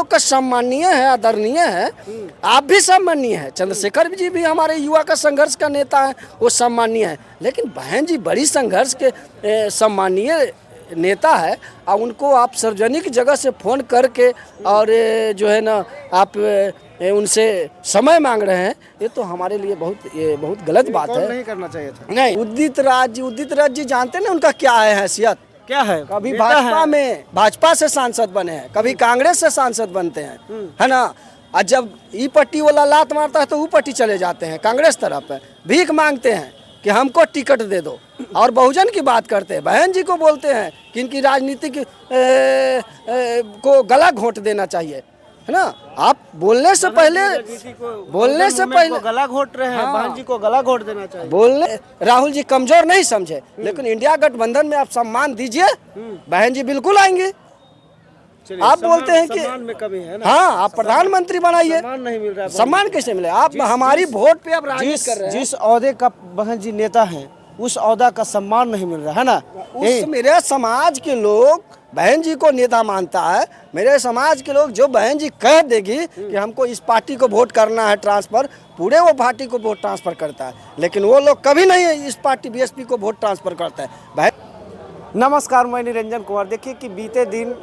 लोग का सम्मानीय है, आदरणीय है। आप भी सम्मानीय है, चंद्रशेखर जी भी हमारे युवा का संघर्ष का नेता है, वो सम्मानीय है। लेकिन बहन जी बड़ी संघर्ष के सम्मानीय नेता है, और उनको आप सार्वजनिक जगह से फ़ोन करके और जो है ना आप उनसे समय मांग रहे हैं, ये तो हमारे लिए बहुत गलत बात है। नहीं करना चाहिए था। नहीं, उदित राज जी जानते ना उनका क्या है हैसियत, क्या है? कभी भाजपा से सांसद बने हैं, कभी कांग्रेस से सांसद बनते हैं, है ना। और जब ई पट्टी वाला लात मारता है तो वो पट्टी चले जाते हैं कांग्रेस तरफ, भीख मांगते हैं कि हमको टिकट दे दो, और बहुजन की बात करते हैं। बहन जी को बोलते हैं कि इनकी राजनीतिक को गला घोंट देना चाहिए, है ना। आप बोलने से पहले गला घोट रहे हैं। बहन जी को गला घोट देना चाहिए। बोलने राहुल जी कमजोर नहीं समझे, लेकिन इंडिया गठबंधन में आप सम्मान दीजिए, बहन जी बिल्कुल आएंगे। आप बोलते हैं कि सम्मान में कमी है ना। हाँ, आप प्रधानमंत्री बनाइए, सम्मान नहीं मिल रहा है। सम्मान कैसे मिले? आप हमारी वोट पे आप राजनीति कर रहे हैं। जिस ओहदे का बहन जी नेता है, उस ओहदा का सम्मान नहीं मिल रहा है ना। उस मेरे समाज के लोग बहन जी को नेता मानता है। मेरे समाज के लोग जो बहन जी कह देगी कि हमको इस पार्टी को वोट करना है ट्रांसफर, पूरे वो पार्टी को वोट ट्रांसफर करता है। लेकिन वो लोग कभी नहीं इस पार्टी बीएसपी को वोट ट्रांसफर करता है। बहन नमस्कार, मैं निरंजन कुमार। देखिए कि बीते दिन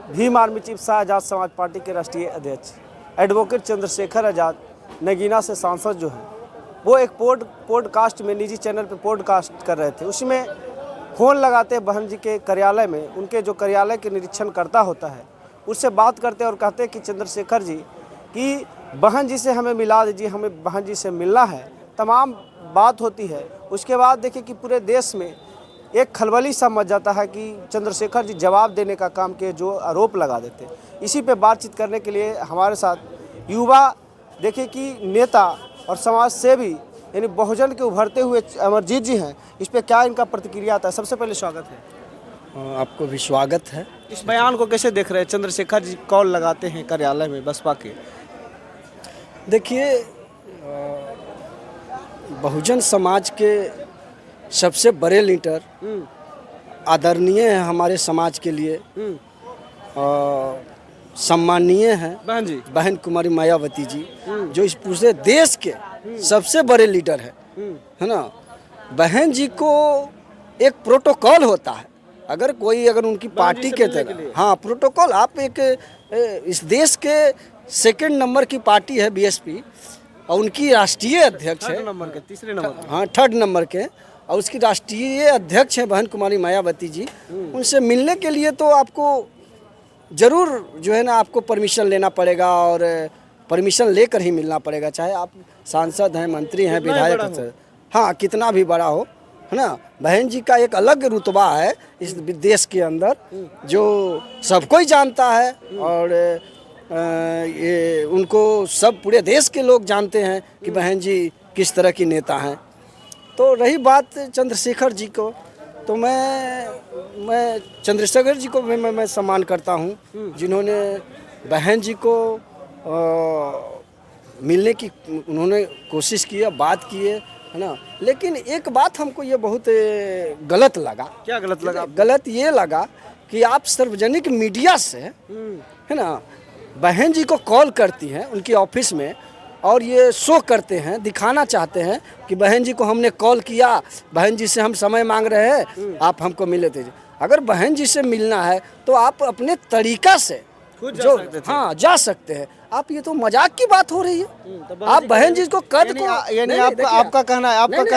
भीम आर्मी चीफ शाह आज़ाद समाज पार्टी के राष्ट्रीय अध्यक्ष एडवोकेट चंद्रशेखर आज़ाद नगीना से सांसद जो है, वो एक पॉडकास्ट में, निजी चैनल पे पॉडकास्ट कर रहे थे। उसमें फ़ोन लगाते हैं बहन जी के कार्यालय में, उनके जो कार्यालय के निरीक्षण करता होता है, उससे बात करते और कहते हैं कि चंद्रशेखर जी कि बहन जी से हमें मिला दीजिए, हमें बहन जी से मिलना है। तमाम बात होती है। उसके बाद देखिए कि पूरे देश में एक खलबली सा मच जाता है कि चंद्रशेखर जी जवाब देने का काम के जो आरोप लगा देते। इसी पे बातचीत करने के लिए हमारे साथ युवा देखिए कि नेता और समाज सेवी यानी बहुजन के उभरते हुए अमरजीत जी हैं। इस पे क्या इनका प्रतिक्रिया आता है? सबसे पहले स्वागत है। आपको भी स्वागत है। इस बयान को कैसे देख रहे हैं? चंद्रशेखर जी कॉल लगाते हैं कार्यालय में बसपा के। देखिए, बहुजन समाज के सबसे बड़े लीडर आदरणीय है हमारे समाज के लिए, सम्मानीय है बहन कुमारी मायावती जी, जो इस पूरे देश के सबसे बड़े लीडर है ना। बहन जी को एक प्रोटोकॉल होता है, अगर उनकी पार्टी के तरह, हाँ प्रोटोकॉल। आप एक इस देश के सेकंड नंबर की पार्टी है बीएसपी, और उनकी राष्ट्रीय अध्यक्ष है तीसरे नंबर, हाँ थर्ड नंबर के, और उसकी राष्ट्रीय अध्यक्ष है बहन कुमारी मायावती जी। उनसे मिलने के लिए तो आपको ज़रूर जो है ना आपको परमिशन लेना पड़ेगा, और परमिशन लेकर ही मिलना पड़ेगा, चाहे आप सांसद हैं, मंत्री हैं, विधायक हैं, हाँ कितना भी बड़ा हो, है ना। बहन जी का एक अलग रुतबा है इस देश के अंदर, जो सब कोई जानता है, और ये उनको सब पूरे देश के लोग जानते हैं कि बहन जी किस तरह की नेता हैं। तो रही बात चंद्रशेखर जी को, तो मैं चंद्रशेखर जी को मैं सम्मान करता हूं, जिन्होंने बहन जी को मिलने की उन्होंने कोशिश की, बात की है ना। लेकिन एक बात हमको ये बहुत गलत लगा। क्या गलत लगा? गलत ये लगा कि आप सार्वजनिक मीडिया से, है ना, बहन जी को कॉल करती हैं उनकी ऑफिस में, और ये शो करते हैं, दिखाना चाहते हैं कि बहन जी को हमने कॉल किया, बहन जी से हम समय मांग रहे हैं, आप हमको मिले दीजिए। अगर बहन जी से मिलना है तो आप अपने तरीका से जा सकते हैं। आप ये तो मजाक की बात हो रही है। आप बहन जी को कद को, यानी आपका कहना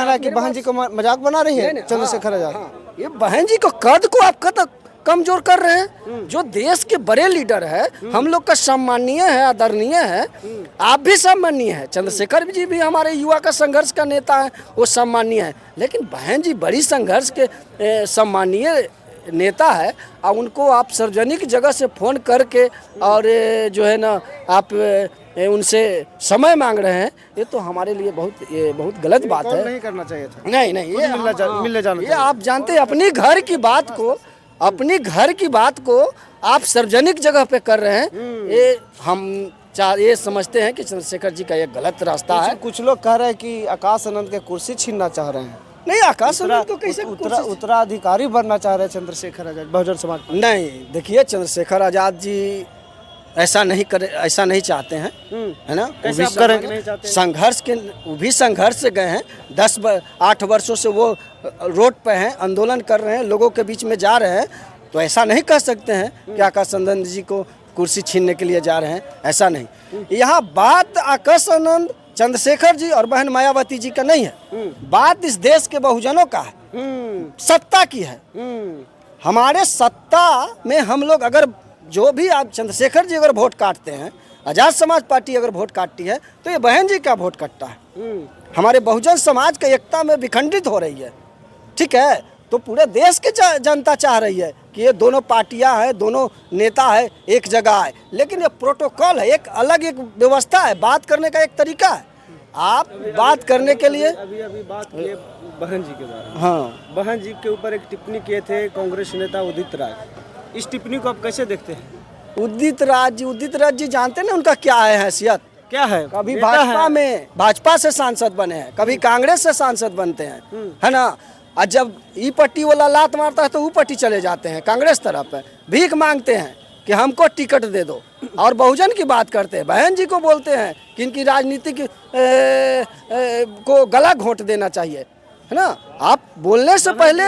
है कि बहन जी को मजाक बना रही है चंद्रशेखर आजाद। ये बहन जी को कद को आप कद कमजोर कर रहे हैं। जो देश के बड़े लीडर है, हम लोग का सम्मानीय है, आदरणीय है, आप भी सम्मानीय है। चंद्रशेखर जी भी हमारे युवा का संघर्ष का नेता है, वो सम्मानीय है। लेकिन बहन जी बड़ी संघर्ष के सम्मानीय नेता है, और उनको आप सार्वजनिक जगह से फ़ोन करके और जो है ना आप उनसे समय मांग रहे हैं, ये तो हमारे लिए बहुत गलत बात है। नहीं करना चाहिए था। नहीं, मिलने जाना। ये आप जानते हैं, अपनी घर की बात को आप सार्वजनिक जगह पे कर रहे हैं। ये हम ये समझते हैं कि चंद्रशेखर जी का ये गलत रास्ता है। कुछ लोग कह रहे हैं कि आकाश आनंद के कुर्सी छीनना चाह रहे हैं। नहीं, आकाश आनंद को कैसे उत्तराधिकारी बनना चाह रहे हैं चंद्रशेखर आजाद बहुजन समाज? नहीं, देखिए चंद्रशेखर आजाद जी ऐसा नहीं चाहते हैं, है ना। कैसे आप करेंगे नहीं चाहते हैं? वो भी संघर्ष से गए हैं। 8 वर्षों से वो रोड पे हैं, आंदोलन कर रहे हैं, लोगों के बीच में जा रहे हैं। तो ऐसा नहीं कह सकते हैं कि आकाशानंद जी को कुर्सी छीनने के लिए जा रहे हैं, ऐसा नहीं। यहाँ बात आकाशानंद चंद्रशेखर जी और बहन मायावती जी का नहीं है, बात इस देश के बहुजनों का है, सत्ता की है। हमारे सत्ता में हम लोग अगर जो भी आप चंद्रशेखर जी अगर वोट काटते हैं, आज़ाद समाज पार्टी अगर वोट काटती है, तो ये बहन जी का वोट काटता है। हमारे बहुजन समाज का एकता में विखंडित हो रही है, ठीक है। तो पूरे देश की जनता चाह रही है कि ये दोनों पार्टियां हैं, दोनों नेता है, एक जगह है। लेकिन ये प्रोटोकॉल है, एक अलग एक व्यवस्था है, बात करने का एक तरीका है। आप बात करने के लिए अभी बात किए बहन जी के बारे में। हाँ, बहन जी के ऊपर एक टिप्पणी किए थे कांग्रेस नेता उदित राज। इस टिप्पणी को आप कैसे देखते हैं? उदित राज जी जानते ना उनका क्या है हैसियत, क्या है? कभी भाजपा से सांसद बने हैं, कभी कांग्रेस से सांसद बनते हैं, है ना। और जब ई पट्टी वाला लात मारता है तो वो पट्टी चले जाते हैं कांग्रेस तरफ है, भीख मांगते हैं कि हमको टिकट दे दो, और बहुजन की बात करते हैं। बहन जी को बोलते हैं कि इनकी राजनीतिक को गला घोंट देना चाहिए, है ना। आप बोलने से पहले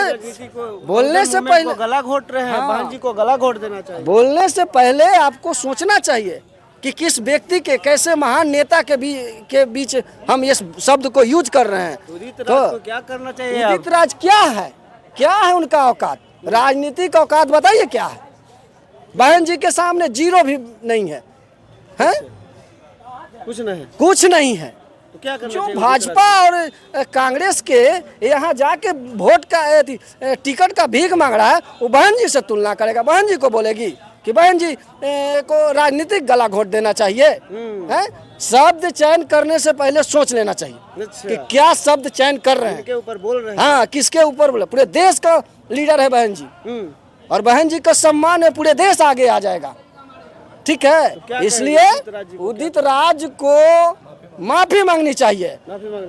गला घोट रहे हैं, बहन जी को गला घोट देना चाहिए। बोलने से पहले आपको सोचना चाहिए कि किस व्यक्ति के, कैसे महान नेता के बीच हम ये शब्द को यूज कर रहे हैं। उदित राज को क्या करना चाहिए? उदित राज क्या है उनका औकात, राजनीतिक औकात बताइए क्या है। बहन जी के सामने जीरो भी नहीं है, हैं? कुछ नहीं है। तो क्या करना जो चाहिए? भाजपा और कांग्रेस के यहाँ जाके वोट का टिकट का भीख मांग रहा है, वो बहन जी से तुलना करेगा, बहन जी को बोलेगी कि बहन जी को राजनीतिक गला घोट देना चाहिए, है। शब्द चयन करने से पहले सोच लेना चाहिए कि क्या शब्द चयन कर रहे हैं, किसके ऊपर बोल रहे हैं। हाँ, किसके ऊपर बोले। पूरे देश का लीडर है बहन जी, और बहन जी का सम्मान है, पूरे देश आगे आ जाएगा, ठीक है। तो इसलिए उदित राज को माफी मांगनी चाहिए,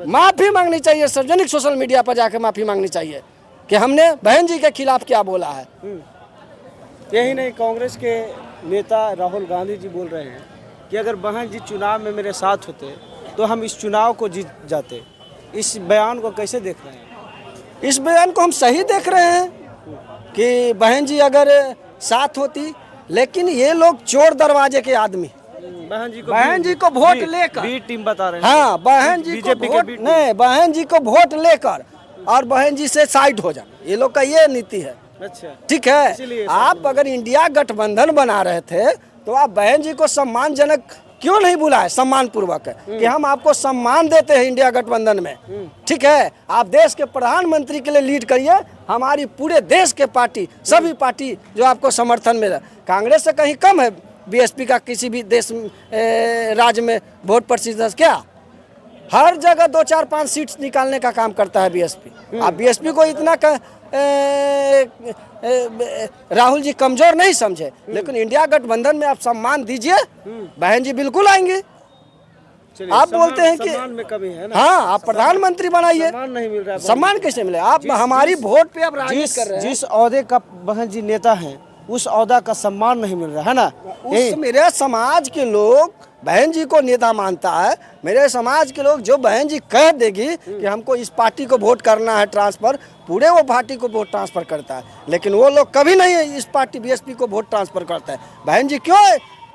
माफी मांगनी चाहिए, सार्वजनिक सोशल मीडिया पर जाकर माफी मांगनी चाहिए कि हमने बहन जी के खिलाफ क्या बोला है। यही नहीं, कांग्रेस के नेता राहुल गांधी जी बोल रहे हैं कि अगर बहन जी चुनाव में मेरे साथ होते तो हम इस चुनाव को जीत जाते। इस बयान को कैसे देख रहे हैं? इस बयान को हम सही देख रहे हैं कि बहन जी अगर साथ होती, लेकिन ये लोग चोर दरवाजे के आदमी, बहन जी को वोट लेकर, बी टीम बता रहे हैं। हाँ, बहन जी को वोट नहीं, बहन जी को वोट लेकर और बहन जी से साइड हो जाना, ये लोग का ये नीति है। अच्छा, ठीक है। आप अगर इंडिया गठबंधन बना रहे थे तो आप बहन जी को सम्मानजनक क्यों नहीं बुलाए, सम्मान पूर्वक कि हम आपको सम्मान देते हैं इंडिया गठबंधन में, ठीक है। आप देश के प्रधानमंत्री के लिए लीड करिए, हमारी पूरे देश के पार्टी, सभी पार्टी जो आपको समर्थन में है। कांग्रेस से कहीं कम है बीएसपी का किसी भी देश राज्य में वोट प्रतिशत, क्या हर जगह 2, 4, 5 सीट निकालने का काम करता है बीएसपी। आप बीएसपी को इतना राहुल जी कमजोर नहीं समझे, लेकिन इंडिया गठबंधन में आप सम्मान दीजिए, बहन जी बिल्कुल आएंगे। आप बोलते हैं कि सम्मान में कमी है ना। हाँ, आप प्रधानमंत्री बनाइए, सम्मान नहीं मिल रहा है। सम्मान कैसे मिले? आप हमारी वोट पे आप राजनीति कर रहे हैं। जिस ओहदे का बहन जी नेता हैं, उस ओहदा का सम्मान नहीं मिल रहा है ना। मेरे समाज के लोग बहन जी को नेता मानता है, मेरे समाज के लोग जो बहन जी कह देगी कि हमको इस पार्टी को वोट करना है ट्रांसफर, पूरे वो पार्टी को वोट ट्रांसफर करता है। लेकिन वो लोग कभी नहीं इस पार्टी बीएसपी को वोट ट्रांसफर करता है। बहन जी क्यों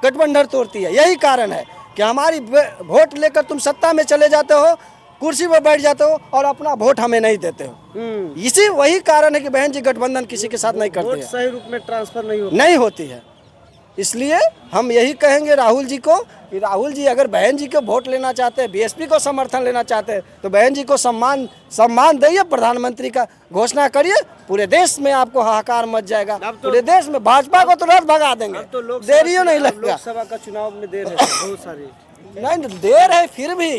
गठबंधन तोड़ती है? यही कारण है कि हमारी वोट लेकर तुम सत्ता में चले जाते हो, कुर्सी पर बैठ जाते हो और अपना वोट हमें नहीं देते हो। इसी वही कारण है कि बहन जी गठबंधन किसी के साथ नहीं करती है, सही रूप में ट्रांसफर नहीं होती है। इसलिए हम यही कहेंगे राहुल जी को कि राहुल जी अगर बहन जी को वोट लेना चाहते हैं, बीएसपी को समर्थन लेना चाहते हैं, तो बहन जी को सम्मान दिए, प्रधानमंत्री का घोषणा करिए, पूरे देश में आपको हाहाकार मच जाएगा। पूरे देश में भाजपा को तुरंत भगा देंगे, देरी नहीं लगेगा। लोकसभा का चुनाव में देर है बहुत सारी, नहीं देर है, फिर भी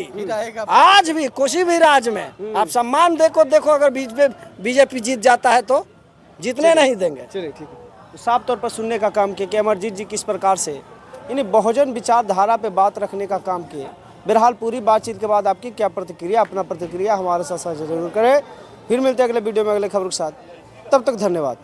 आज भी किसी भी राज्य में आप सम्मान देखो अगर बीजेपी जीत जाता है तो जीतने नहीं देंगे। चलिए ठीक है। तो साफ तौर पर सुनने का काम किया कि अमरजीत जी किस प्रकार से इन्हें बहुजन विचारधारा पे बात रखने का काम किए। बहरहाल पूरी बातचीत के बाद आपकी क्या प्रतिक्रिया, अपना प्रतिक्रिया हमारे साथ साझा जरूर करें। फिर मिलते हैं अगले वीडियो में अगले खबर के साथ, तब तक धन्यवाद।